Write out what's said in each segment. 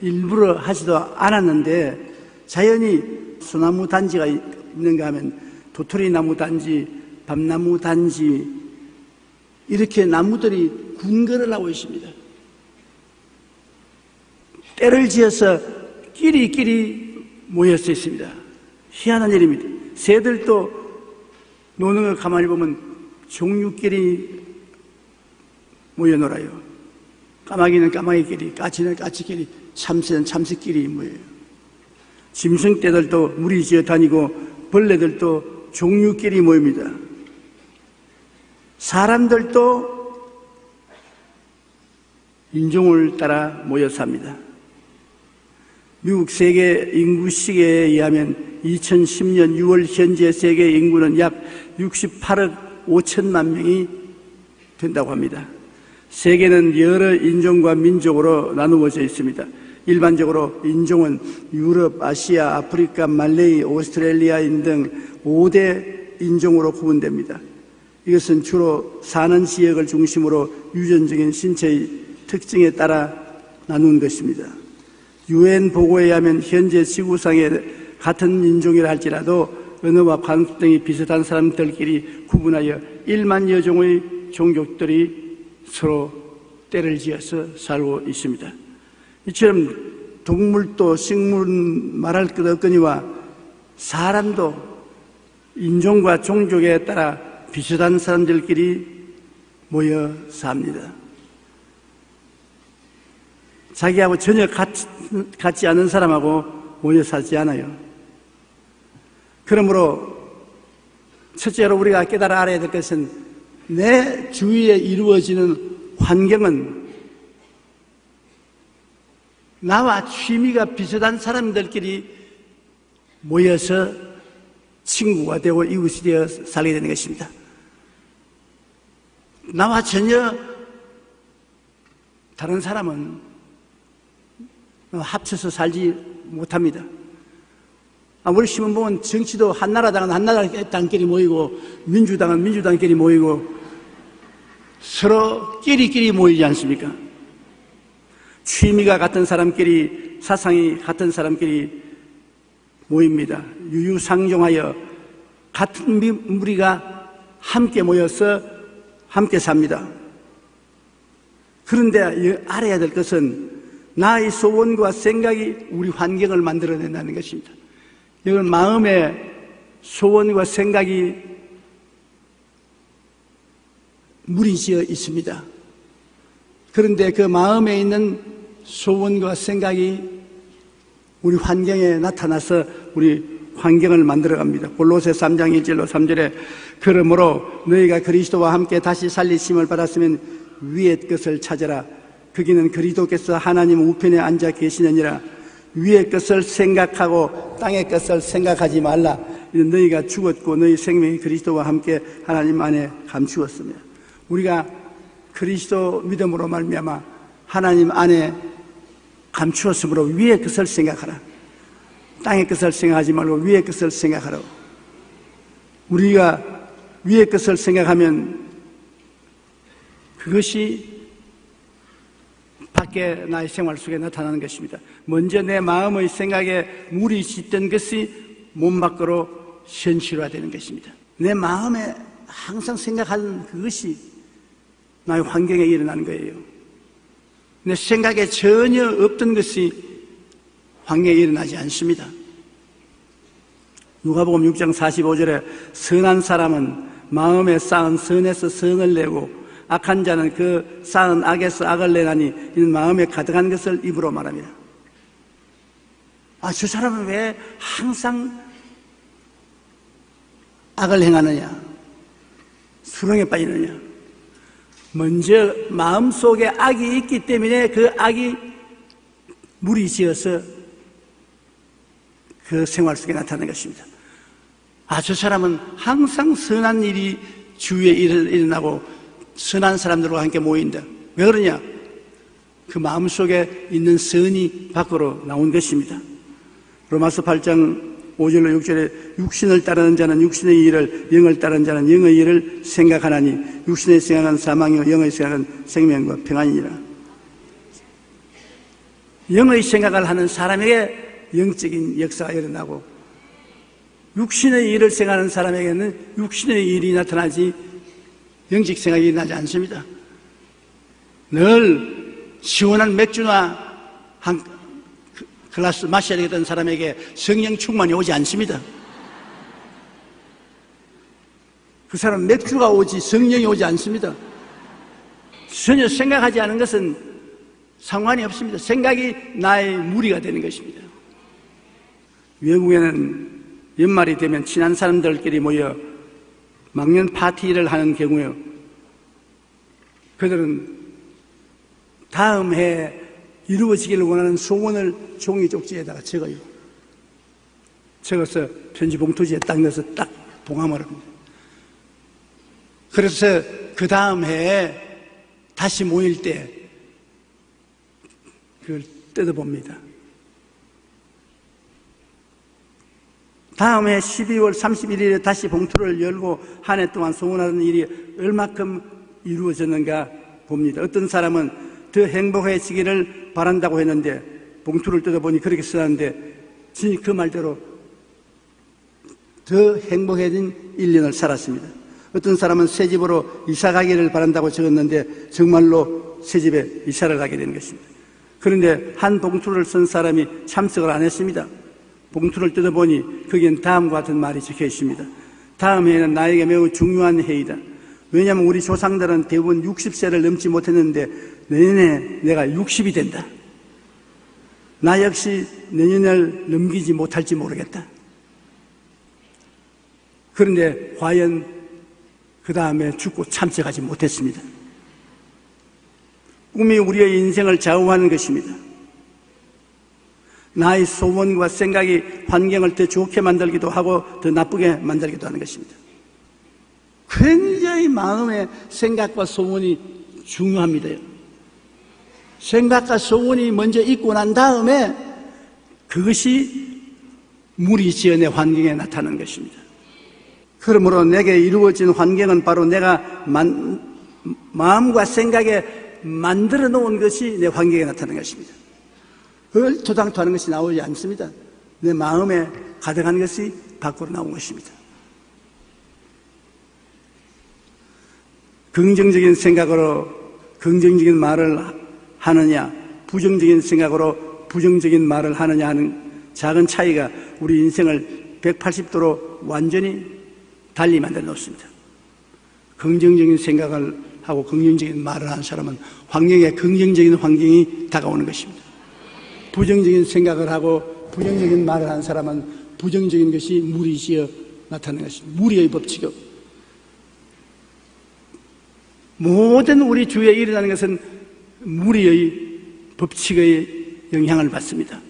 일부러 하지도 않았는데 자연히 소나무 단지가 있는가 하면 도토리 나무 단지, 밤나무 단지 이렇게 나무들이 군거를 하고 있습니다. 때를 지어서 끼리끼리 모여서 있습니다. 희한한 일입니다. 새들도 노는 걸 가만히 보면 종류끼리 모여 놀아요. 까마귀는 까마귀끼리, 까치는 까치끼리, 참새는 참새끼리 모여요. 짐승떼들도 무리 지어 다니고 벌레들도 종류끼리 모입니다. 사람들도 인종을 따라 모여 삽니다. 미국 세계 인구 시계에 의하면 2010년 6월 현재 세계 인구는 약 68억 5천만 명이 된다고 합니다. 세계는 여러 인종과 민족으로 나누어져 있습니다. 일반적으로 인종은 유럽, 아시아, 아프리카, 말레이, 오스트레일리아인 등 5대 인종으로 구분됩니다. 이것은 주로 사는 지역을 중심으로 유전적인 신체의 특징에 따라 나눈 것입니다. UN 보고에 의하면 현재 지구상에 같은 인종이라 할지라도 언어와 관습 등이 비슷한 사람들끼리 구분하여 1만여 종의 종족들이 서로 때를 지어서 살고 있습니다. 이처럼 동물도 식물은 말할 것 없거니와 사람도 인종과 종족에 따라 비슷한 사람들끼리 모여 삽니다. 자기하고 전혀 같지 않은 사람하고 모여 살지 않아요. 그러므로 첫째로 우리가 깨달아 알아야 될 것은 내 주위에 이루어지는 환경은 나와 취미가 비슷한 사람들끼리 모여서 친구가 되고 이웃이 되어 살게 되는 것입니다. 나와 전혀 다른 사람은 합쳐서 살지 못합니다. 우리 신문 보면 정치도 한나라당은 한나라당끼리 모이고 민주당은 민주당끼리 모이고 서로 끼리끼리 모이지 않습니까? 취미가 같은 사람끼리, 사상이 같은 사람끼리 모입니다. 유유상종하여 같은 무리가 함께 모여서 함께 삽니다. 그런데 알아야 될 것은 나의 소원과 생각이 우리 환경을 만들어낸다는 것입니다. 이건 마음의 소원과 생각이 무리지어 있습니다. 그런데 그 마음에 있는 소원과 생각이 우리 환경에 나타나서 우리 환경을 만들어갑니다. 골로새 3장 1절로 3절에 그러므로 너희가 그리스도와 함께 다시 살리심을 받았으면 위의 것을 찾아라. 거기는 그리스도께서 하나님 우편에 앉아 계시느니라. 위의 것을 생각하고 땅의 것을 생각하지 말라. 너희가 죽었고 너희 생명이 그리스도와 함께 하나님 안에 감추었으며 우리가 그리스도 믿음으로 말미암아 하나님 안에 감추었으므로 위의 것을 생각하라. 땅의 것을 생각하지 말고 위의 것을 생각하라고. 우리가 위의 것을 생각하면 그것이 밖에 나의 생활 속에 나타나는 것입니다. 먼저 내 마음의 생각에 물이 씻던 것이 몸 밖으로 현실화되는 것입니다. 내 마음에 항상 생각하는 그것이 나의 환경에 일어나는 거예요. 내 생각에 전혀 없던 것이 환경에 일어나지 않습니다. 누가복음 6장 45절에 선한 사람은 마음에 쌓은 선에서 선을 내고 악한 자는 그 쌓은 악에서 악을 내나니 이는 마음에 가득한 것을 입으로 말합니다. 저 사람은 왜 항상 악을 행하느냐, 수렁에 빠지느냐. 먼저 마음속에 악이 있기 때문에 그 악이 무리지어서 그 생활 속에 나타나는 것입니다. 저 사람은 항상 선한 일이 주위에 일어나고 선한 사람들과 함께 모인다. 왜 그러냐? 그 마음속에 있는 선이 밖으로 나온 것입니다. 로마서 8장 5절로 6절에 육신을 따르는 자는 육신의 일을, 영을 따르는 자는 영의 일을 생각하나니 육신의 생각은 사망이요 영의 생각은 생명과 평안이니라. 영의 생각을 하는 사람에게 영적인 역사가 일어나고, 육신의 일을 생각하는 사람에게는 육신의 일이 나타나지 영적 생각이 일어나지 않습니다. 늘 시원한 맥주나 한 글라스 마셔야 되겠다는 사람에게 성령 충만이 오지 않습니다. 그 사람 맥주가 오지 성령이 오지 않습니다. 전혀 생각하지 않은 것은 상관이 없습니다. 생각이 나의 무리가 되는 것입니다. 외국에는 연말이 되면 친한 사람들끼리 모여 막년 파티를 하는 경우에 그들은 다음 해에 이루어지기를 원하는 소원을 종이 쪽지에다가 적어요. 적어서 편지 봉투지에 딱 넣어서 딱 봉함을 합니다. 그래서 그 다음 해에 다시 모일 때 그걸 뜯어봅니다. 다음 해 12월 31일에 다시 봉투를 열고 한 해 동안 소원하는 일이 얼마큼 이루어졌는가 봅니다. 어떤 사람은 더 행복해지기를 바란다고 했는데 봉투를 뜯어보니 그렇게 써놨는데 그 말대로 더 행복해진 1년을 살았습니다. 어떤 사람은 새 집으로 이사 가기를 바란다고 적었는데 정말로 새 집에 이사를 가게 되는 것입니다. 그런데 한 봉투를 쓴 사람이 참석을 안 했습니다. 봉투를 뜯어보니 거기엔 다음과 같은 말이 적혀 있습니다. 다음 해에는 나에게 매우 중요한 해이다. 왜냐하면 우리 조상들은 대부분 60세를 넘지 못했는데 내년에 내가 60이 된다. 나 역시 내년을 넘기지 못할지 모르겠다. 그런데 과연 그 다음에 죽고 참석하지 못했습니다. 꿈이 우리의 인생을 좌우하는 것입니다. 나의 소원과 생각이 환경을 더 좋게 만들기도 하고 더 나쁘게 만들기도 하는 것입니다. 굉장히 마음의 생각과 소원이 중요합니다. 생각과 소원이 먼저 있고 난 다음에 그것이 무리지어 내 환경에 나타나는 것입니다. 그러므로 내게 이루어진 환경은 바로 내가 마음과 생각에 만들어 놓은 것이 내 환경에 나타나는 것입니다. 얼토당토하는 것이 나오지 않습니다. 내 마음에 가득한 것이 밖으로 나온 것입니다. 긍정적인 생각으로 긍정적인 말을 하느냐, 부정적인 생각으로 부정적인 말을 하느냐 하는 작은 차이가 우리 인생을 180도로 완전히 달리 만들어 놓습니다. 긍정적인 생각을 하고 긍정적인 말을 하는 사람은 환경에 긍정적인 환경이 다가오는 것입니다. 부정적인 생각을 하고 부정적인 말을 하는 사람은 부정적인 것이 무리지어 나타나는 것입니다. 무리의 법칙이요. 모든 우리 주위에 일어나는 것은 무리의 법칙의 영향을 받습니다.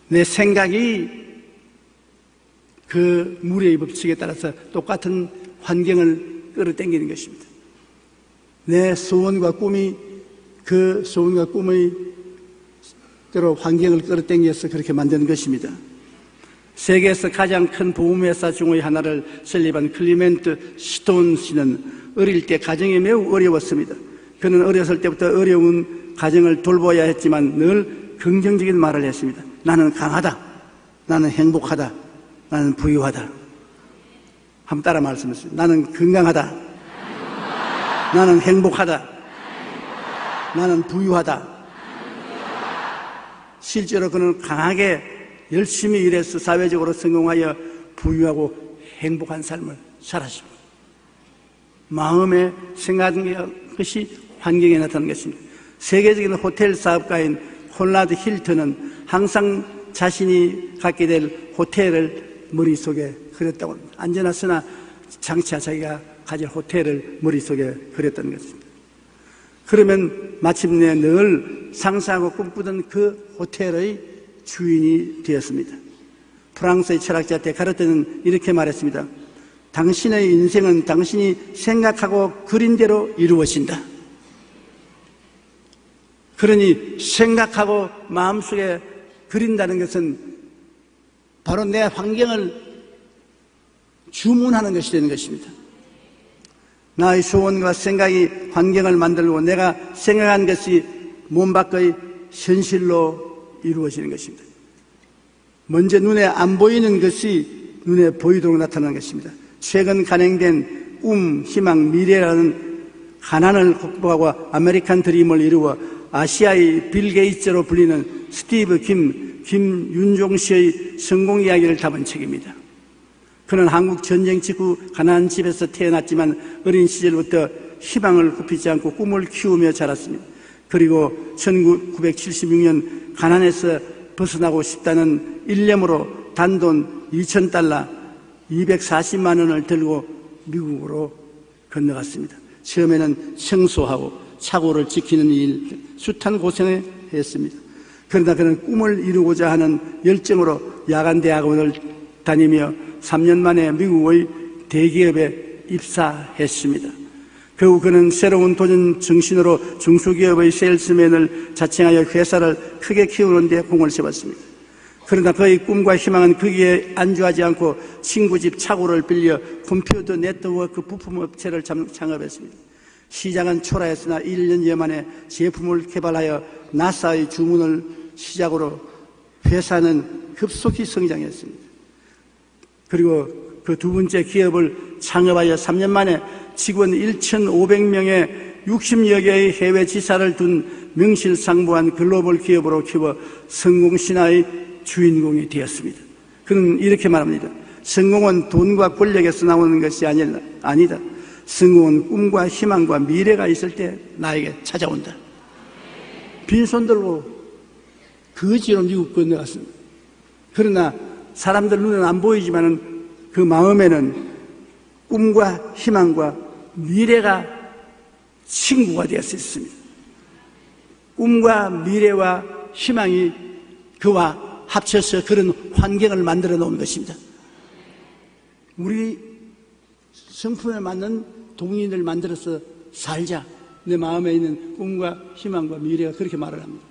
내 생각이 그 무리의 법칙에 따라서 똑같은 환경을 끌어당기는 것입니다. 내 소원과 꿈이 그 소원과 꿈의 대로 환경을 끌어당겨서 그렇게 만드는 것입니다. 세계에서 가장 큰 보험회사 중의 하나를 설립한 클리멘트 스톤 씨는 어릴 때 가정이 매우 어려웠습니다. 그는 어렸을 때부터 어려운 가정을 돌봐야 했지만 늘 긍정적인 말을 했습니다. 나는 강하다. 나는 행복하다. 나는 부유하다. 한번 따라 말씀하세요. 나는 건강하다. 나는 행복하다. 나는 부유하다. 실제로 그는 강하게 열심히 일해서 사회적으로 성공하여 부유하고 행복한 삶을 살았습니다. 마음에 생각하는 것이 환경에 나타나는 것입니다. 세계적인 호텔 사업가인 홀라드 힐튼은 항상 자신이 갖게 될 호텔을 머릿속에 그렸다고 합니다. 언제나 쓰나 장차 자기가 가질 호텔을 머릿속에 그렸다는 것입니다. 그러면 마침내 늘 상상하고 꿈꾸던 그 호텔의 주인이 되었습니다. 프랑스의 철학자 데카르트는 이렇게 말했습니다. 당신의 인생은 당신이 생각하고 그린 대로 이루어진다. 그러니 생각하고 마음속에 그린다는 것은 바로 내 환경을 주문하는 것이 되는 것입니다. 나의 소원과 생각이 환경을 만들고 내가 생각한 것이 몸 밖의 현실로 이루어지는 것입니다. 먼저 눈에 안 보이는 것이 눈에 보이도록 나타나는 것입니다. 최근 간행된 꿈, 희망, 미래라는 가난을 극복하고 아메리칸 드림을 이루어 아시아의 빌 게이츠로 불리는 스티브 김윤종 씨의 성공 이야기를 담은 책입니다. 그는 한국 전쟁 직후 가난한 집에서 태어났지만 어린 시절부터 희망을 굽히지 않고 꿈을 키우며 자랐습니다. 그리고 1976년 가난에서 벗어나고 싶다는 일념으로 단돈 2,000달러 240만 원을 들고 미국으로 건너갔습니다. 처음에는 청소하고 차고를 지키는 일, 숱한 고생을 했습니다. 그러나 그는 꿈을 이루고자 하는 열정으로 야간 대학원을 다니며 3년 만에 미국의 대기업에 입사했습니다. 결국 그는 새로운 도전 정신으로 중소기업의 세일스맨을 자청하여 회사를 크게 키우는 데 공을 세웠습니다. 그러나 그의 꿈과 희망은 거기에 안주하지 않고 친구 집 차고를 빌려 컴퓨터 네트워크 부품업체를 창업했습니다. 시작은 초라했으나 1년여 만에 제품을 개발하여 나사의 주문을 시작으로 회사는 급속히 성장했습니다. 그리고 그 두 번째 기업을 창업하여 3년 만에 직원 1,500명의 60여 개의 해외 지사를 둔 명실상부한 글로벌 기업으로 키워 성공 신화의 주인공이 되었습니다. 그는 이렇게 말합니다. 성공은 돈과 권력에서 나오는 것이 아니다. 성공은 꿈과 희망과 미래가 있을 때 나에게 찾아온다. 빈손 들고 거지로 미국 건너갔습니다. 그러나 사람들 눈에는 안 보이지만 그 마음에는 꿈과 희망과 미래가 친구가 되었습니다. 꿈과 미래와 희망이 그와 합쳐서 그런 환경을 만들어 놓은 것입니다. 우리 성품에 맞는 동인을 만들어서 살자. 내 마음에 있는 꿈과 희망과 미래가 그렇게 말을 합니다.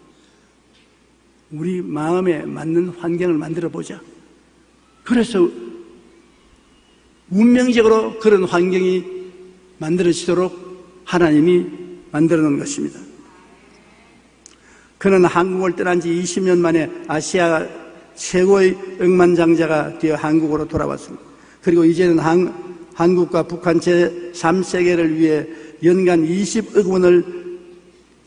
우리 마음에 맞는 환경을 만들어 보자. 그래서 운명적으로 그런 환경이 만들어지도록 하나님이 만들어 놓은 것입니다. 그는 한국을 떠난 지 20년 만에 아시아 최고의 억만장자가 되어 한국으로 돌아왔습니다. 그리고 이제는 한국과 북한 제3세계를 위해 연간 20억 원을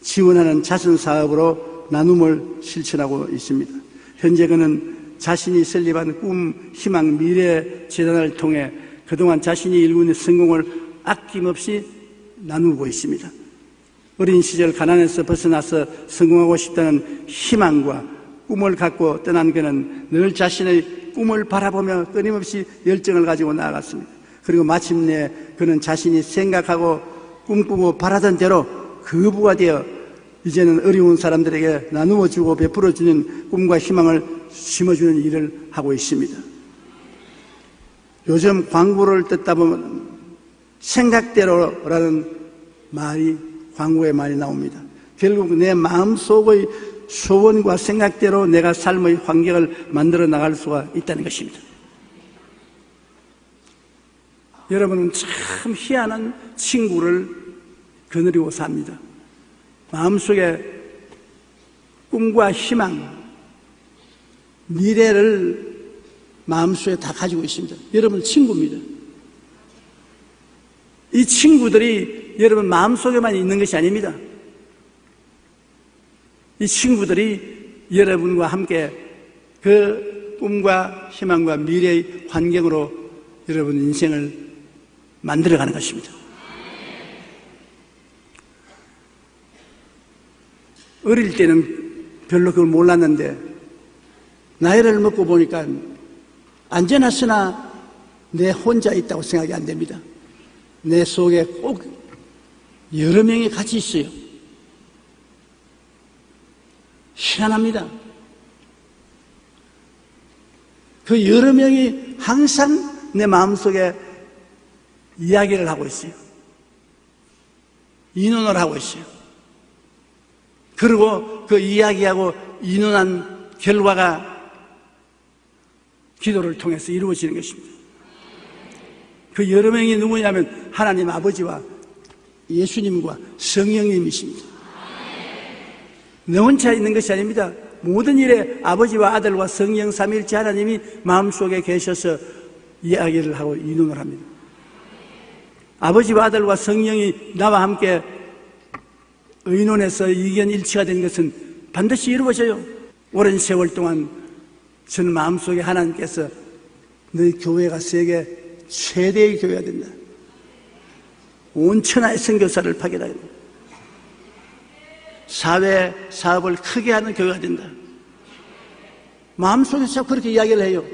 지원하는 자선사업으로 나눔을 실천하고 있습니다. 현재 그는 자신이 설립한 꿈, 희망, 미래 재단을 통해 그동안 자신이 이룬 성공을 아낌없이 나누고 있습니다. 어린 시절 가난에서 벗어나서 성공하고 싶다는 희망과 꿈을 갖고 떠난 그는 늘 자신의 꿈을 바라보며 끊임없이 열정을 가지고 나아갔습니다. 그리고 마침내 그는 자신이 생각하고 꿈꾸고 바라던 대로 거부가 되어 이제는 어려운 사람들에게 나누어주고 베풀어주는 꿈과 희망을 심어주는 일을 하고 있습니다. 요즘 광고를 듣다 보면 생각대로라는 말이 광고에 많이 나옵니다. 결국 내 마음속의 소원과 생각대로 내가 삶의 환경을 만들어 나갈 수가 있다는 것입니다. 여러분은 참 희한한 친구를 거느리고 삽니다. 마음속에 꿈과 희망, 미래를 마음속에 다 가지고 있습니다. 여러분 친구입니다. 이 친구들이 여러분 마음속에만 있는 것이 아닙니다. 이 친구들이 여러분과 함께 그 꿈과 희망과 미래의 환경으로 여러분 인생을 만들어가는 것입니다. 어릴 때는 별로 그걸 몰랐는데 나이를 먹고 보니까 언제나서나 내 혼자 있다고 생각이 안 됩니다. 내 속에 꼭 여러 명이 같이 있어요. 희한합니다. 그 여러 명이 항상 내 마음속에 이야기를 하고 있어요. 인원을 하고 있어요. 그리고 그 이야기하고 인원한 결과가 기도를 통해서 이루어지는 것입니다. 그 여러 명이 누구냐면 하나님 아버지와 예수님과 성령님이십니다. 너 혼자 있는 것이 아닙니다. 모든 일에 아버지와 아들과 성령 삼위일체 하나님이 마음속에 계셔서 이야기를 하고 의논을 합니다. 아버지와 아들과 성령이 나와 함께 의논해서 의견 일치가 된 것은 반드시 이루어져요. 오랜 세월 동안 저는 마음속에 하나님께서 너희 교회가 세계 최대의 교회가 된다. 온 천하의 선교사를 파견하겠다. 사회 사업을 크게 하는 교회가 된다. 마음속에서 자꾸 그렇게 이야기를 해요.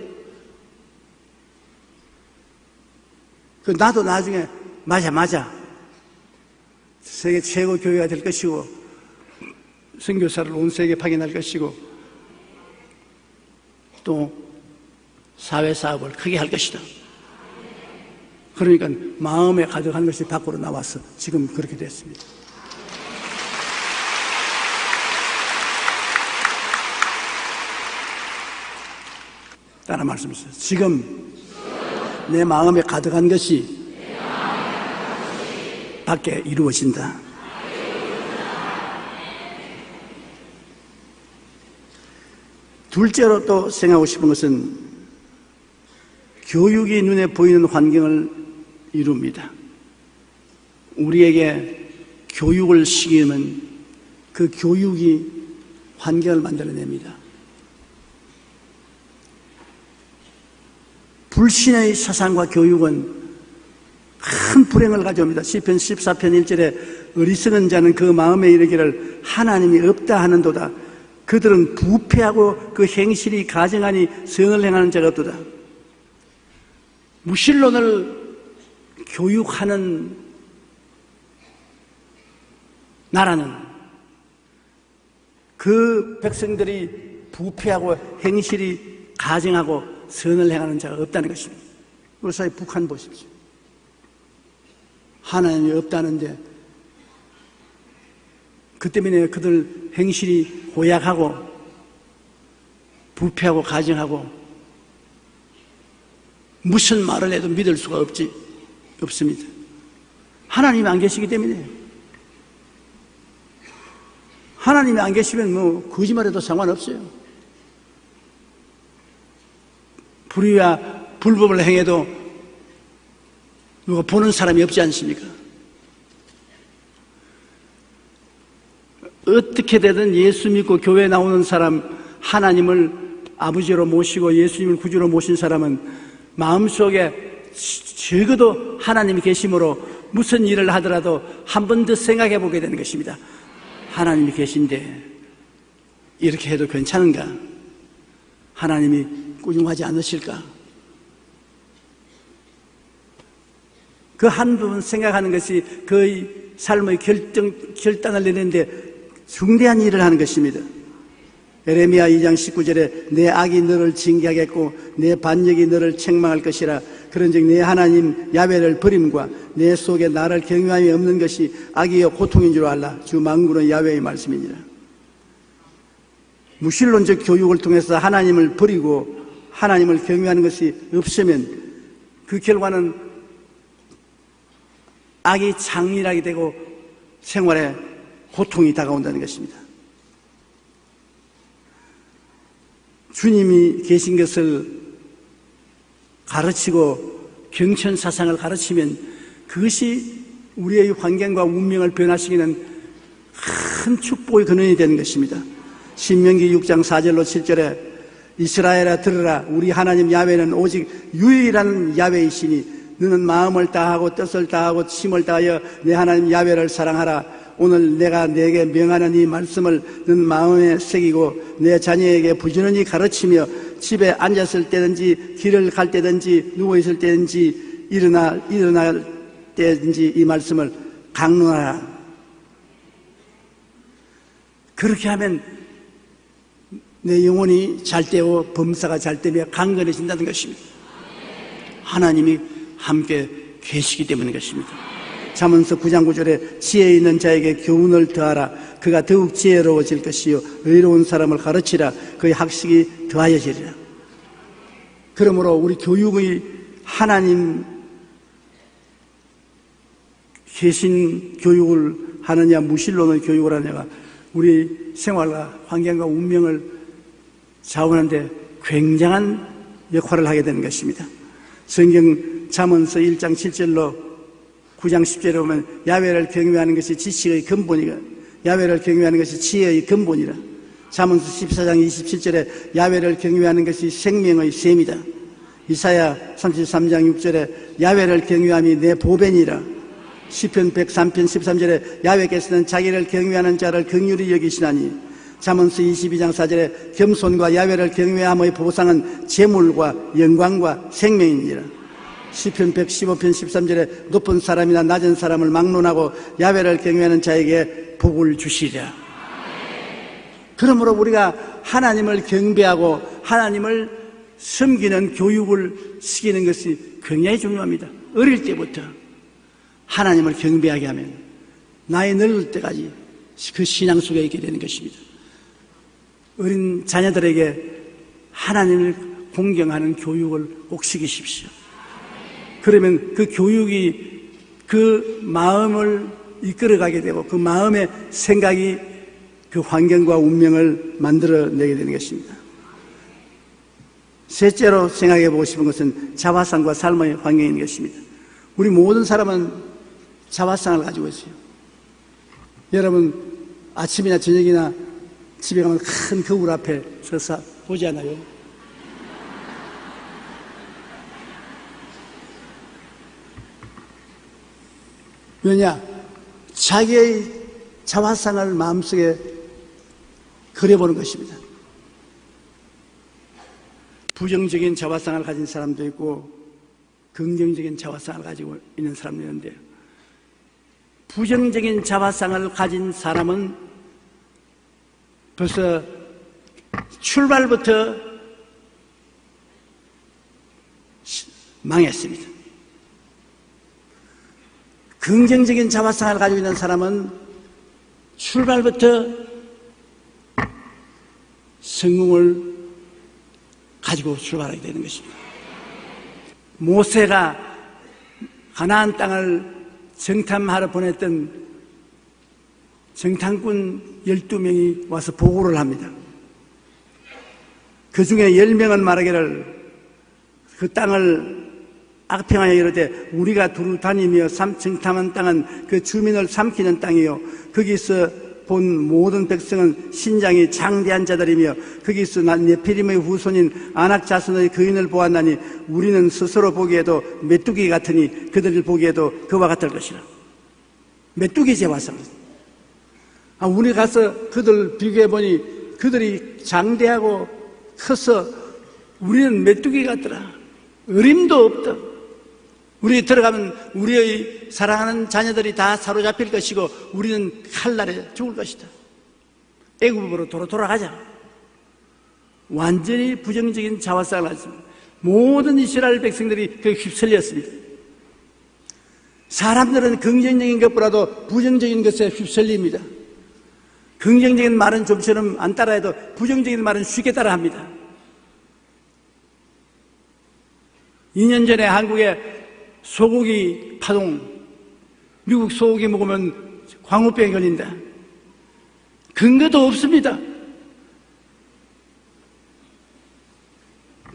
나도 나중에 맞아 세계 최고 교회가 될 것이고 선교사를 온 세계에 파견할 것이고 또 사회 사업을 크게 할 것이다. 그러니까 마음에 가득한 것이 밖으로 나와서 지금 그렇게 됐습니다. 따라 말씀하세요. 지금 내 마음에 가득한 것이 밖에 이루어진다. 둘째로 또 생각하고 싶은 것은 교육이 눈에 보이는 환경을 이룹니다. 우리에게 교육을 시키면 그 교육이 환경을 만들어냅니다. 불신의 사상과 교육은 큰 불행을 가져옵니다. 시편 14편 1절에 어리석은 자는 그 마음에 이르기를 하나님이 없다 하는도다. 그들은 부패하고 그 행실이 가증하니 성을 행하는 자가 없도다. 무신론을 교육하는 나라는 그 백성들이 부패하고 행실이 가증하고 선을 행하는 자가 없다는 것입니다. 우리 사회 북한 보십시오. 하나님이 없다는데 그 때문에 그들 행실이 고약하고 부패하고 가증하고 무슨 말을 해도 믿을 수가 없습니다. 하나님이 안 계시기 때문에. 하나님이 안 계시면 거짓말해도 상관없어요. 불의와 불법을 행해도 누가 보는 사람이 없지 않습니까? 어떻게 되든 예수 믿고 교회에 나오는 사람, 하나님을 아버지로 모시고 예수님을 구주로 모신 사람은 마음속에 적어도 하나님이 계심으로 무슨 일을 하더라도 한 번 더 생각해 보게 되는 것입니다. 하나님이 계신데 이렇게 해도 괜찮은가? 하나님이 꾸중하지 않으실까? 그 한두 번 생각하는 것이 그의 삶의 결단을 내는데 중대한 일을 하는 것입니다. 에레미야 2장 19절에 내 악이 너를 징계하겠고 내 반역이 너를 책망할 것이라. 그런즉 내 하나님 야훼를 버림과 내 속에 나를 경외함이 없는 것이 악이요 고통인 줄 알라. 주 만군의 야훼의 말씀이니라. 무신론적 교육을 통해서 하나님을 버리고 하나님을 경외하는 것이 없으면 그 결과는 악이 장렬하게 되고 생활에 고통이 다가온다는 것입니다. 주님이 계신 것을 가르치고 경천사상을 가르치면 그것이 우리의 환경과 운명을 변화시키는 큰 축복의 근원이 되는 것입니다. 신명기 6장 4절로 7절에 이스라엘아 들으라. 우리 하나님 야훼는 오직 유일한 야훼이시니 너는 마음을 다하고 뜻을 다하고 힘을 다하여 내 하나님 야훼를 사랑하라. 오늘 내가 네게 명하는 이 말씀을 너는 마음에 새기고 내 자녀에게 부지런히 가르치며 집에 앉았을 때든지 길을 갈 때든지 누워있을 때든지 일어날 때든지 이 말씀을 강론하라. 그렇게 하면 내 영혼이 잘되고 범사가 잘되며 강건해진다는 것입니다. 하나님이 함께 계시기 때문인 것입니다. 잠언서 9장 9절에 지혜 있는 자에게 교훈을 더하라. 그가 더욱 지혜로워질 것이요 의로운 사람을 가르치라. 그의 학식이 더하여지리라. 그러므로 우리 교육의 하나님 계신 교육을 하느냐 무신론의 교육을 하느냐가 우리 생활과 환경과 운명을 좌우하는데 굉장한 역할을 하게 되는 것입니다. 성경 잠언서 1장 7절로 9장 10절에 보면 야훼를 경외하는 것이 지식의 근본이라, 야훼를 경외하는 것이 지혜의 근본이라. 잠언서 14장 27절에 야훼를 경외하는 것이 생명의 셈이다. 이사야 33장 6절에 야훼를 경외함이 내 보배니라. 시편 103편 13절에 야훼께서는 자기를 경외하는 자를 긍휼히 여기시나니. 잠언서 22장 4절에 겸손과 야훼를 경외함의 보상은 재물과 영광과 생명이니라. 시편 115편 13절에 높은 사람이나 낮은 사람을 막론하고 야훼를 경외하는 자에게 복을 주시리라. 그러므로 우리가 하나님을 경배하고 하나님을 섬기는 교육을 시키는 것이 굉장히 중요합니다. 어릴 때부터 하나님을 경배하게 하면 나이 늙을 때까지 그 신앙 속에 있게 되는 것입니다. 어린 자녀들에게 하나님을 공경하는 교육을 꼭 시키십시오. 그러면 그 교육이 그 마음을 이끌어가게 되고 그 마음의 생각이 그 환경과 운명을 만들어내게 되는 것입니다. 셋째로 생각해 보고 싶은 것은 자화상과 삶의 환경인 것입니다. 우리 모든 사람은 자화상을 가지고 있어요. 여러분 아침이나 저녁이나 집에 가면 큰 거울 앞에 서서 보지 않아요? 왜냐? 자기의 자화상을 마음속에 그려보는 것입니다. 부정적인 자화상을 가진 사람도 있고 긍정적인 자화상을 가지고 있는 사람도 있는데, 부정적인 자화상을 가진 사람은 벌써 출발부터 망했습니다. 긍정적인 자화상을 가지고 있는 사람은 출발부터 성공을 가지고 출발하게 되는 것입니다. 모세가 가나안 땅을 정탐하러 보냈던 정탐꾼 12명이 와서 보고를 합니다. 그 중에 10명은 말하기를 그 땅을 악평하여 이르되 우리가 두루 다니며 정탐한 땅은 그 주민을 삼키는 땅이요 거기서 본 모든 백성은 신장이 장대한 자들이며 거기서 난 네피림의 후손인 아낙 자손의 거인을 보았나니 우리는 스스로 보기에도 메뚜기 같으니 그들을 보기에도 그와 같을 것이라. 메뚜기 제화상. 우리 가서 그들 비교해보니 그들이 장대하고 커서 우리는 메뚜기 같더라. 어림도 없다. 우리 들어가면 우리의 사랑하는 자녀들이 다 사로잡힐 것이고 우리는 칼날에 죽을 것이다. 애굽으로 돌아가자. 완전히 부정적인 자화상을 했습니다. 모든 이스라엘 백성들이 그에 휩쓸렸습니다. 사람들은 긍정적인 것보다도 부정적인 것에 휩쓸립니다. 긍정적인 말은 좀처럼 안 따라해도 부정적인 말은 쉽게 따라합니다. 2년 전에 한국에 소고기 파동, 미국 소고기 먹으면 광우병에 걸린다. 근거도 없습니다.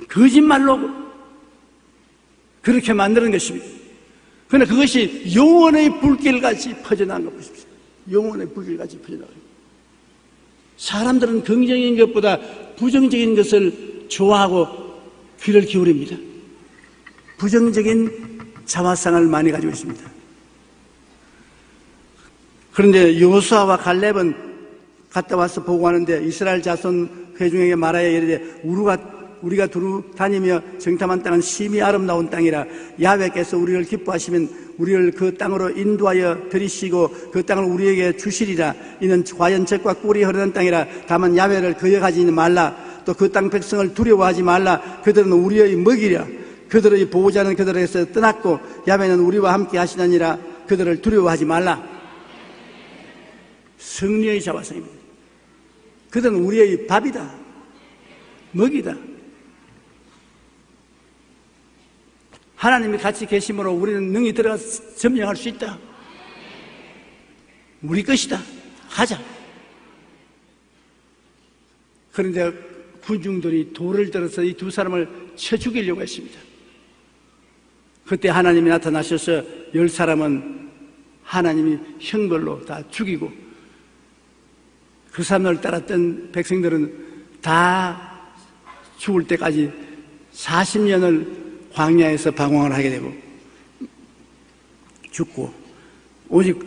거짓말로 그렇게 만드는 것입니다. 그러나 그것이 영원의 불길같이 퍼져나간 것 보십시오. 영원의 불길같이 퍼져나가요. 사람들은 긍정적인 것보다 부정적인 것을 좋아하고 귀를 기울입니다. 부정적인 자화상을 많이 가지고 있습니다. 그런데 여호수아와 갈렙은 갔다 와서 보고하는데 이스라엘 자손 회중에게 말하여 이르되 우리가 두루 다니며 정탐한 땅은 심히 아름다운 땅이라 야훼께서 우리를 기뻐하시면 우리를 그 땅으로 인도하여 들이시고 그 땅을 우리에게 주시리라. 이는 과연 젖과 꿀이 흐르는 땅이라. 다만 야훼를 거역하지 말라. 또 그 땅 백성을 두려워하지 말라. 그들은 우리의 먹이라. 그들의 보호자는 그들에게서 떠났고 야훼는 우리와 함께 하시느니라. 그들을 두려워하지 말라. 승리의 자화상입니다. 그들은 우리의 밥이다, 먹이다. 하나님이 같이 계심으로 우리는 능히 들어가서 점령할 수 있다. 우리 것이다. 가자. 그런데 군중들이 돌을 들어서 이 두 사람을 쳐 죽이려고 했습니다. 그때 하나님이 나타나셔서 10사람은 하나님이 형벌로 다 죽이고, 그 사람을 따랐던 백성들은 다 죽을 때까지 40년을 광야에서 방황을 하게 되고 죽고, 오직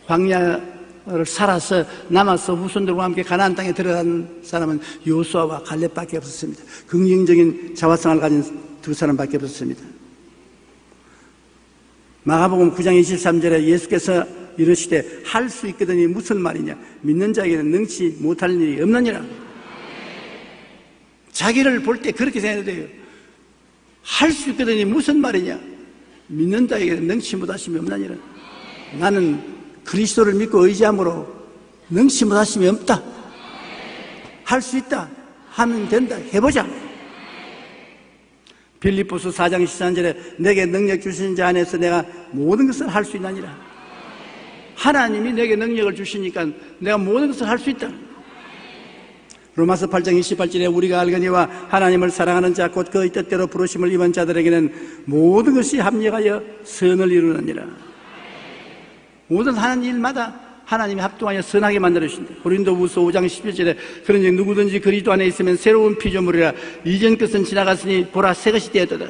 광야를 살아서 남아서 후손들과 함께 가나안 땅에 들어간 사람은 요수아와 갈렙밖에 없었습니다. 긍정적인 자화상을 가진 두 사람밖에 없었습니다. 마가복음 9장 23절에 예수께서 이르시되 할 수 있거든이 무슨 말이냐, 믿는 자에게는 능치 못할 일이 없느니라. 자기를 볼 때 그렇게 생각해야 돼요. 할 수 있거든이 무슨 말이냐, 믿는 자에게는 능치 못하심이 없느니라. 나는 그리스도를 믿고 의지함으로 능치 못하심이 없다. 할 수 있다. 하면 된다. 해보자. 빌립보서 4장 13절에 내게 능력 주신 자 안에서 내가 모든 것을 할 수 있나니라. 하나님이 내게 능력을 주시니까 내가 모든 것을 할 수 있다. 로마서 8장 28절에 우리가 알거니와 하나님을 사랑하는 자 곧 그의 뜻대로 부르심을 입은 자들에게는 모든 것이 합력하여 선을 이루느니라. 모든 하는 일마다 하나님이 합동하여 선하게 만들어주신다. 고린도후서 5장 11절에 그런즉 누구든지 그리스도 안에 있으면 새로운 피조물이라. 이전 것은 지나갔으니 보라 새 것이 되었도다.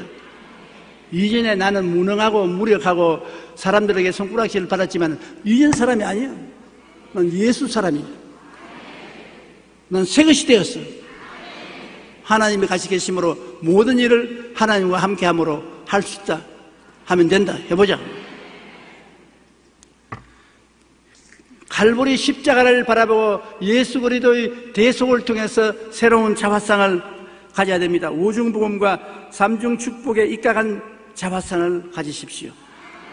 이전에 나는 무능하고 무력하고 사람들에게 손가락질을 받았지만 이전 사람이 아니야. 난 예수 사람이야. 난 새 것이 되었어. 하나님이 같이 계심으로 모든 일을 하나님과 함께함으로 할 수 있다. 하면 된다. 해보자. 갈보리 십자가를 바라보고 예수 그리스도의 대속을 통해서 새로운 자화상을 가져야 됩니다. 오중복음과 삼중축복에 입각한 자화상을 가지십시오.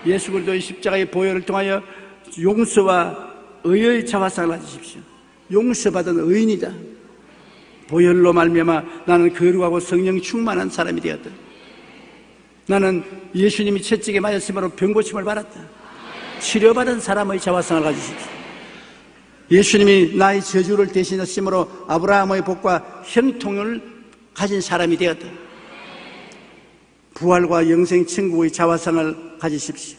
예수 그리스도의 십자가의 보혈을 통하여 용서와 의의 자화상을 가지십시오. 용서받은 의인이다. 보혈로 말미암아 나는 거룩하고 성령 충만한 사람이 되었다. 나는 예수님이 채찍에 맞았으므로 병고침을 받았다. 치료받은 사람의 자화상을 가지십시오. 예수님이 나의 저주를 대신하심으로 아브라함의 복과 형통을 가진 사람이 되었다. 부활과 영생 천국의 자화상을 가지십시오.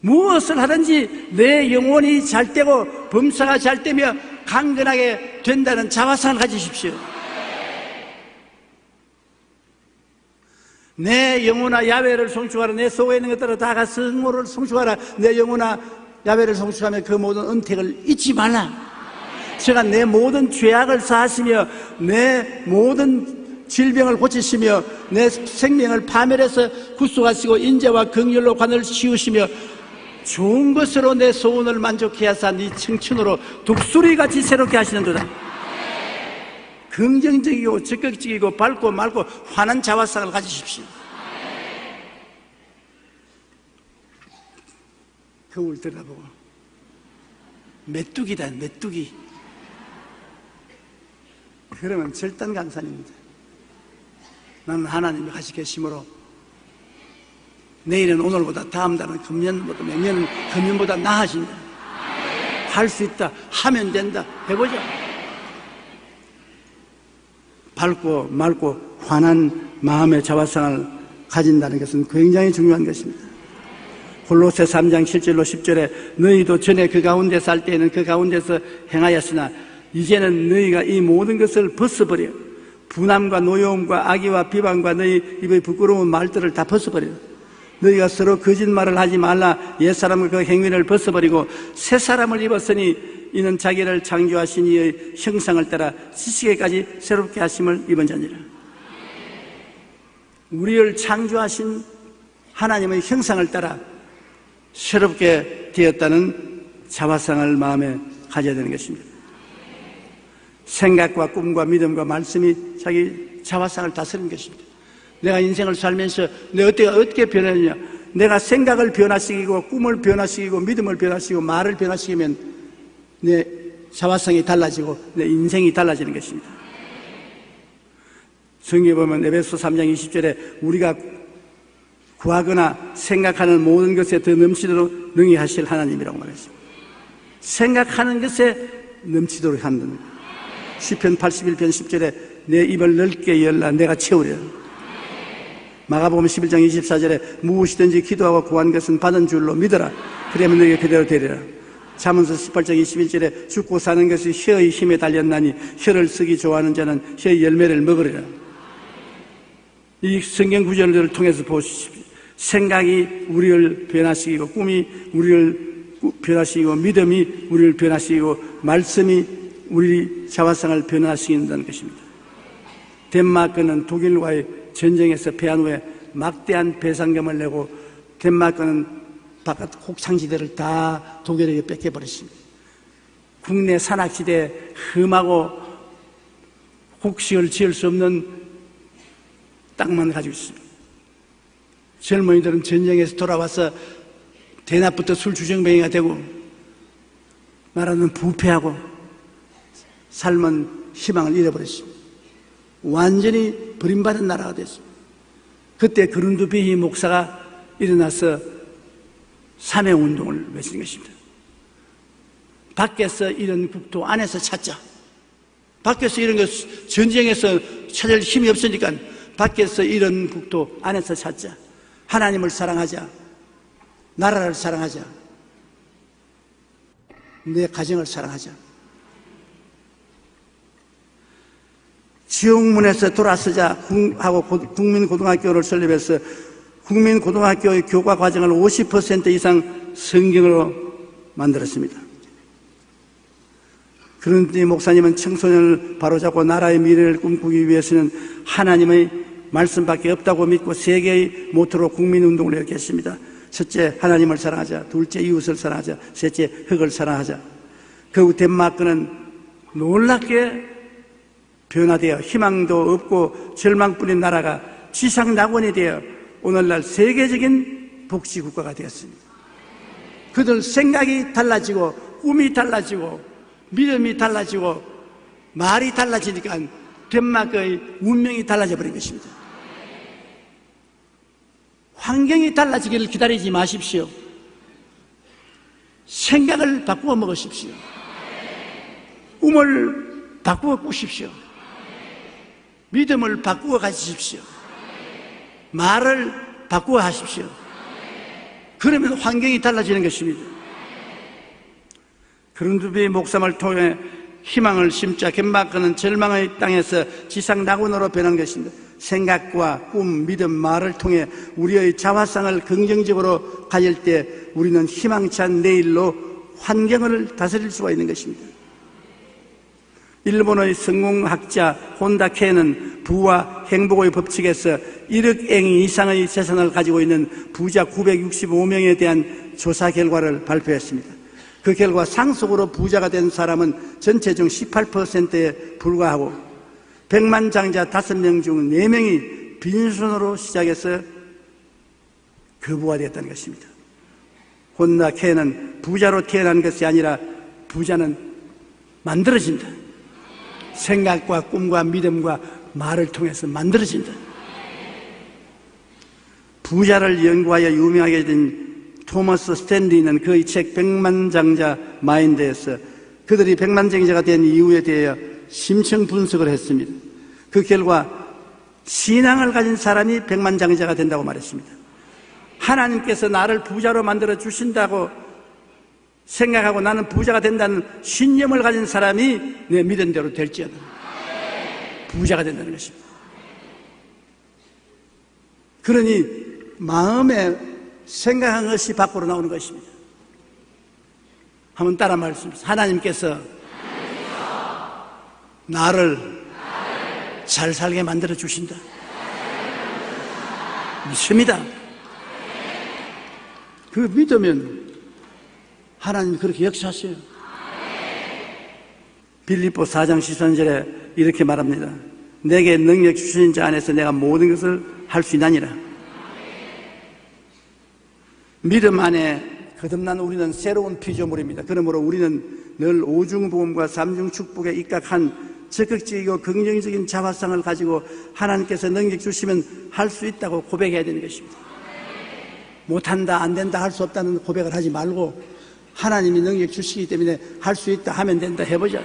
무엇을 하든지 내 영혼이 잘 되고 범사가 잘 되며 강건하게 된다는 자화상을 가지십시오. 내 영혼아 야훼를 송축하라. 내 속에 있는 것들을 다가 성모를 송축하라. 내 영혼아 야훼를 송축하며 그 모든 은택을 잊지 말라. 제가 내 모든 죄악을 사하시며 내 모든 질병을 고치시며 내 생명을 파멸해서 구속하시고 인자와 긍휼로 관을 씌우시며 좋은 것으로 내 소원을 만족해 하사 네 청춘으로 독수리같이 새롭게 하시는도다. 긍정적이고 적극적이고 밝고 맑고 환한 자화상을 가지십시오. 거울 들어보고 메뚜기다, 메뚜기. 그러면 절단감산입니다. 나는 하나님이 같이 계심으로 내일은 오늘보다, 다음 달은 금년보다, 내년은 금년보다 나아진다. 할 수 있다. 하면 된다. 해보자. 밝고 맑고 환한 마음의 자화상을 가진다는 것은 굉장히 중요한 것입니다. 골로새 3장 7절로 10절에 너희도 전에 그 가운데 살 때에는 그 가운데서 행하였으나 이제는 너희가 이 모든 것을 벗어버려 분함과 노여움과 악의와 비방과 너희 입의 부끄러운 말들을 다 벗어버려. 너희가 서로 거짓말을 하지 말라. 옛사람과 그 행위를 벗어버리고 새 사람을 입었으니 이는 자기를 창조하신 이의 형상을 따라 지식에까지 새롭게 하심을 입은 자니라. 우리를 창조하신 하나님의 형상을 따라 새롭게 되었다는 자화상을 마음에 가져야 되는 것입니다. 생각과 꿈과 믿음과 말씀이 자기 자화상을 다스리는 것입니다. 내가 인생을 살면서 내가 어떻게 변했느냐, 내가 생각을 변화시키고 꿈을 변화시키고 믿음을 변화시키고 말을 변화시키면 내 자화상이 달라지고 내 인생이 달라지는 것입니다. 성경에 보면 에베소 3장 20절에 우리가 구하거나 생각하는 모든 것에 더 넘치도록 능히 하실 하나님이라고 말했습니다. 생각하는 것에 넘치도록 한다는 거예요. 시편 81편 10절에 내 입을 넓게 열라 내가 채우리라. 마가복음 11장 24절에 무엇이든지 기도하고 구한 것은 받은 줄로 믿어라. 그러면 너에게 그대로 되리라. 잠언서 18장 21절에 죽고 사는 것이 혀의 힘에 달렸나니 혀를 쓰기 좋아하는 자는 혀의 열매를 먹으리라. 이 성경 구절들을 통해서 보십시오. 생각이 우리를 변화시키고 꿈이 우리를 변화시키고 믿음이 우리를 변화시키고 말씀이 우리 자화상을 변화시킨다는 것입니다. 덴마크는 독일과의 전쟁에서 패한 후에 막대한 배상금을 내고 덴마크는 바깥 곡창지대를 다 독일에게 뺏겨버렸습니다. 국내 산악지대에 험하고 곡식을 지을 수 없는 땅만 가지고 있습니다. 젊은이들은 전쟁에서 돌아와서 대낮부터 술 주정뱅이가 되고 나라는 부패하고 삶은 희망을 잃어버렸습니다. 완전히 버림받은 나라가 됐습니다. 그때 그룬드비히 목사가 일어나서 사명운동을 외치는 것입니다. 밖에서 이런 국토 안에서 찾자. 밖에서 이런 것 전쟁에서 찾을 힘이 없으니까 밖에서 이런 국토 안에서 찾자. 하나님을 사랑하자. 나라를 사랑하자. 내 가정을 사랑하자. 지옥문에서 돌아서자 하고 국민고등학교를 설립해서 국민고등학교의 교과 과정을 50% 이상 성경으로 만들었습니다. 그런데 목사님은 청소년을 바로잡고 나라의 미래를 꿈꾸기 위해서는 하나님의 말씀밖에 없다고 믿고 세 개의 모토로 국민운동을 일으켰습니다. 첫째, 하나님을 사랑하자. 둘째, 이웃을 사랑하자. 셋째, 흙을 사랑하자. 그 덴마크는 놀랍게 변화되어 희망도 없고 절망뿐인 나라가 지상낙원이 되어 오늘날 세계적인 복지국가가 되었습니다. 그들 생각이 달라지고 꿈이 달라지고 믿음이 달라지고 말이 달라지니까 덴마크의 운명이 달라져 버린 것입니다. 환경이 달라지기를 기다리지 마십시오. 생각을 바꾸어 먹으십시오. 꿈을 바꾸어 꾸십시오. 믿음을 바꾸어 가지십시오. 말을 바꾸어 하십시오. 그러면 환경이 달라지는 것입니다. 그룬드비 목사를 통해 희망을 심자 덴마크는 절망의 땅에서 지상 낙원으로 변한 것입니다. 생각과 꿈, 믿음, 말을 통해 우리의 자화상을 긍정적으로 가질 때 우리는 희망찬 내일로 환경을 다스릴 수가 있는 것입니다. 일본의 성공학자 혼다 케는 부와 행복의 법칙에서 1억 엔 이상의 재산을 가지고 있는 부자 965명에 대한 조사 결과를 발표했습니다. 그 결과 상속으로 부자가 된 사람은 전체 중 18%에 불과하고 100만 장자 5명 중 4명이 빈손으로 시작해서 거부가 되었다는 것입니다. 혼다 케는 부자로 태어난 것이 아니라 부자는 만들어진다. 생각과 꿈과 믿음과 말을 통해서 만들어진다. 부자를 연구하여 유명하게 된 토머스 스탠리는 그의 책 백만장자 마인드에서 그들이 백만장자가 된 이유에 대하여 심층 분석을 했습니다. 그 결과 신앙을 가진 사람이 백만장자가 된다고 말했습니다. 하나님께서 나를 부자로 만들어 주신다고 생각하고 나는 부자가 된다는 신념을 가진 사람이 내 믿은 대로 될지어다. 부자가 된다는 것입니다. 그러니 마음에 생각한 것이 밖으로 나오는 것입니다. 한번 따라 말씀하세요. 하나님께서 나를 잘 살게 만들어 주신다. 믿습니다. 그 믿으면 하나님이 그렇게 역사하세요. 빌립보 4장 13절에 이렇게 말합니다. 내게 능력 주신 자 안에서 내가 모든 것을 할 수 있나니라. 믿음 안에 거듭난 우리는 새로운 피조물입니다. 그러므로 우리는 늘 오중보험과 삼중축복에 입각한 적극적이고 긍정적인 자화상을 가지고 하나님께서 능력 주시면 할 수 있다고 고백해야 되는 것입니다. 못한다, 안 된다, 할 수 없다는 고백을 하지 말고 하나님이 능력 주시기 때문에 할 수 있다 하면 된다 해보자.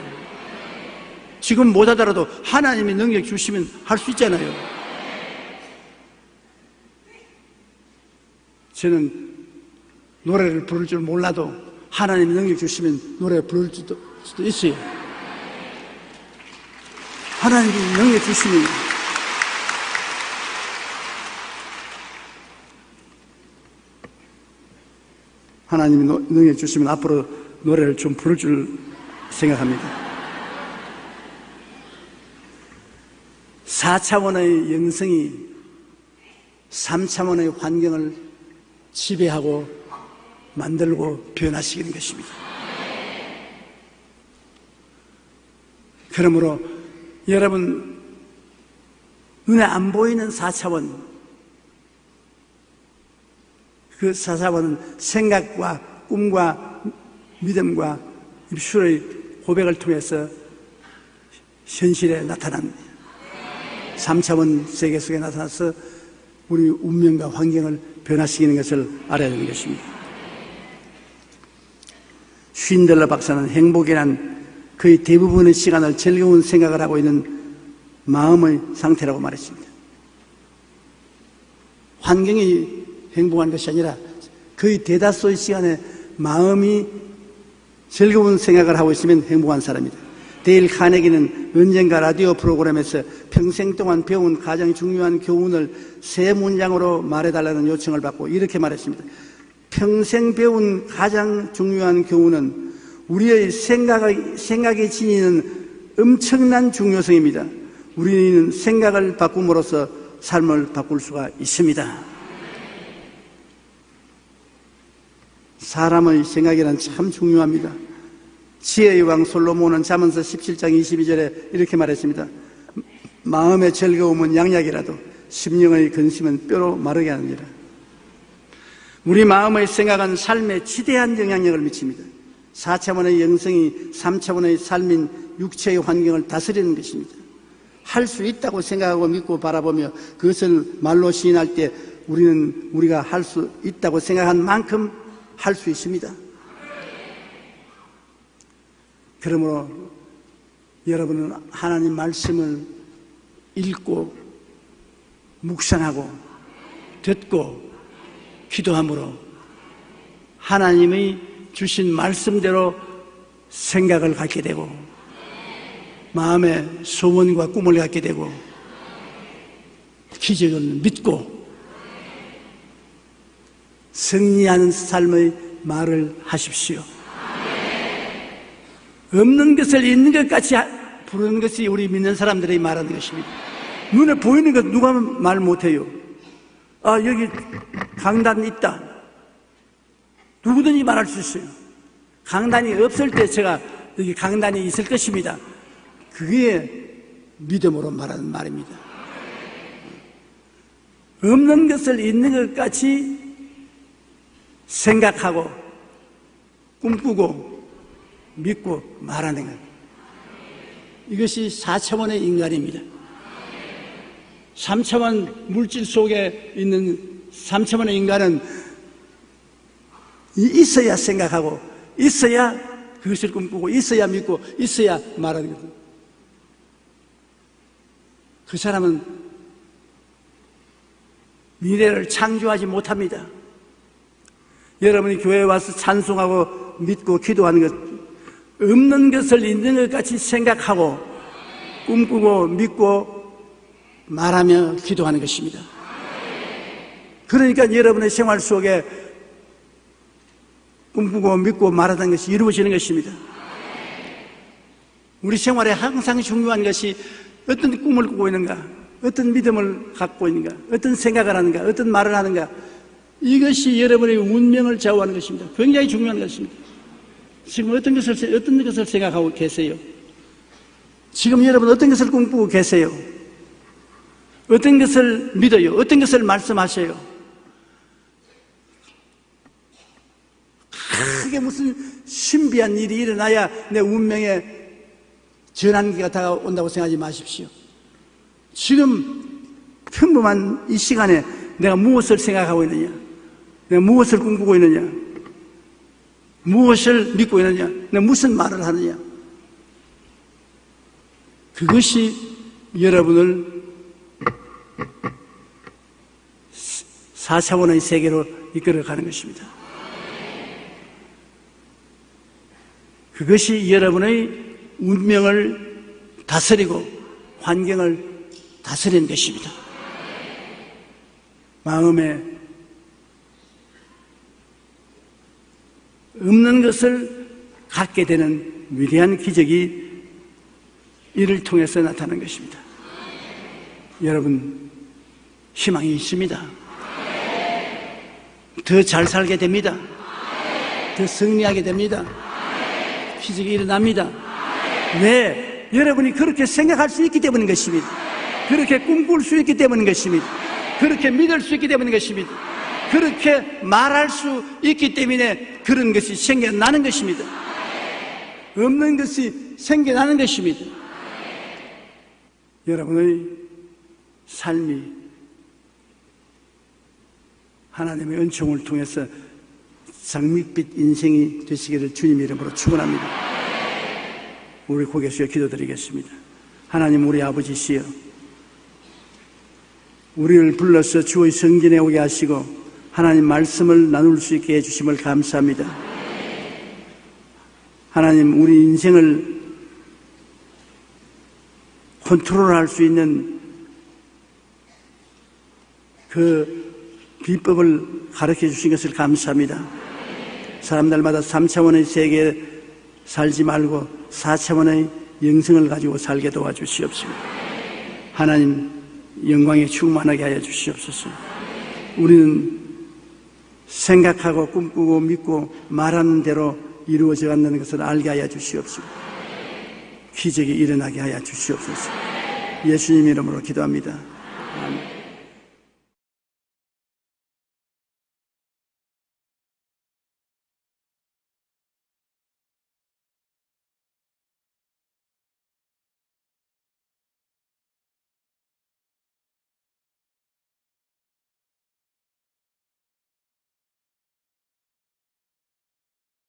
지금 못하더라도 하나님이 능력 주시면 할 수 있잖아요. 저는 노래를 부를 줄 몰라도 하나님이 능력 주시면 노래 부를 수도 있어요. 하나님이 능력 주시면 하나님이 능력 주시면 앞으로 노래를 좀 부를 줄 생각합니다. 4차원의 영성이 3차원의 환경을 지배하고 만들고 변화시키는 것입니다. 그러므로 여러분, 눈에 안 보이는 4차원, 그 4차원은 생각과 꿈과 믿음과 입술의 고백을 통해서 현실에 나타납니다. 3차원 세계 속에 나타나서 우리 운명과 환경을 변화시키는 것을 알아야 되는 것입니다. 쉰들러 박사는 행복이란 거의 대부분의 시간을 즐거운 생각을 하고 있는 마음의 상태라고 말했습니다. 환경이 행복한 것이 아니라 거의 대다수의 시간에 마음이 즐거운 생각을 하고 있으면 행복한 사람이다. 데일 카네기는 언젠가 라디오 프로그램에서 평생 동안 배운 가장 중요한 교훈을 3문장으로 말해달라는 요청을 받고 이렇게 말했습니다. 평생 배운 가장 중요한 교훈은 우리의 생각이 지니는 엄청난 중요성입니다. 우리는 생각을 바꿈으로써 삶을 바꿀 수가 있습니다. 사람의 생각이란 참 중요합니다. 지혜의 왕 솔로몬은 잠언서 17장 22절에 이렇게 말했습니다. 마음의 즐거움은 양약이라도 심령의 근심은 뼈로 마르게 하느니라. 우리 마음의 생각은 삶에 지대한 영향력을 미칩니다. 4차원의 영성이 3차원의 삶인 육체의 환경을 다스리는 것입니다. 할 수 있다고 생각하고 믿고 바라보며 그것을 말로 시인할 때 우리가 할 수 있다고 생각한 만큼 할 수 있습니다. 그러므로 여러분은 하나님 말씀을 읽고 묵상하고 듣고 기도함으로 하나님의 주신 말씀대로 생각을 갖게 되고 마음의 소원과 꿈을 갖게 되고 기적을 믿고 승리하는 삶의 말을 하십시오. 없는 것을 있는 것 같이 부르는 것이 우리 믿는 사람들이 말하는 것입니다. 눈에 보이는 것 누가 말 못해요. 아, 여기 강단 있다. 누구든지 말할 수 있어요. 강단이 없을 때 제가 여기 강단이 있을 것입니다. 그게 믿음으로 말하는 말입니다. 없는 것을 있는 것 같이 생각하고 꿈꾸고 믿고 말하는 것. 이것이 4차원의 인간입니다. 3차원 물질 속에 있는 3차원의 인간은 있어야 생각하고 있어야 그것을 꿈꾸고 있어야 믿고 있어야 말하는 거죠. 그 사람은 미래를 창조하지 못합니다. 여러분이 교회에 와서 찬송하고 믿고 기도하는 것, 없는 것을 있는 것 같이 생각하고 꿈꾸고 믿고 말하며 기도하는 것입니다. 그러니까 여러분의 생활 속에 꿈꾸고 믿고 말하는 것이 이루어지는 것입니다. 우리 생활에 항상 중요한 것이 어떤 꿈을 꾸고 있는가, 어떤 믿음을 갖고 있는가, 어떤 생각을 하는가, 어떤 말을 하는가, 이것이 여러분의 운명을 좌우하는 것입니다. 굉장히 중요한 것입니다. 지금 어떤 것을 생각하고 계세요? 지금 여러분 어떤 것을 꿈꾸고 계세요? 어떤 것을 믿어요? 어떤 것을 말씀하셔요? 크게 무슨 신비한 일이 일어나야 내 운명에 전환기가 다가온다고 생각하지 마십시오. 지금 평범한 이 시간에 내가 무엇을 생각하고 있느냐, 내가 무엇을 꿈꾸고 있느냐, 무엇을 믿고 있느냐, 내가 무슨 말을 하느냐, 그것이 여러분을 4차원의 세계로 이끌어가는 것입니다. 그것이 여러분의 운명을 다스리고 환경을 다스리는 것입니다. 마음에 없는 것을 갖게 되는 위대한 기적이 이를 통해서 나타나는 것입니다. 여러분, 희망이 있습니다. 더 잘 살게 됩니다. 더 승리하게 됩니다. 기적이 일어납니다. 왜? 여러분이 그렇게 생각할 수 있기 때문인 것입니다. 그렇게 꿈꿀 수 있기 때문인 것입니다. 그렇게 믿을 수 있기 때문인 것입니다. 그렇게 말할 수 있기 때문에 그런 것이 생겨나는 것입니다. 없는 것이 생겨나는 것입니다. 여러분의 삶이 하나님의 은총을 통해서 장밋빛 인생이 되시기를 주님 이름으로 축원합니다. 우리 고개 숙여 기도드리겠습니다. 하나님, 우리 아버지시여, 우리를 불러서 주의 성전에 오게 하시고 하나님 말씀을 나눌 수 있게 해주심을 감사합니다. 하나님, 우리 인생을 컨트롤할 수 있는 그 비법을 가르쳐 주신 것을 감사합니다. 사람들마다 3차원의 세계에 살지 말고 4차원의 영성을 가지고 살게 도와주시옵소서. 하나님, 영광에 충만하게 하여 주시옵소서. 우리는 생각하고 꿈꾸고 믿고 말하는 대로 이루어져 간다는 것을 알게 하여 주시옵소서. 기적이 일어나게 하여 주시옵소서. 예수님 이름으로 기도합니다. 아멘.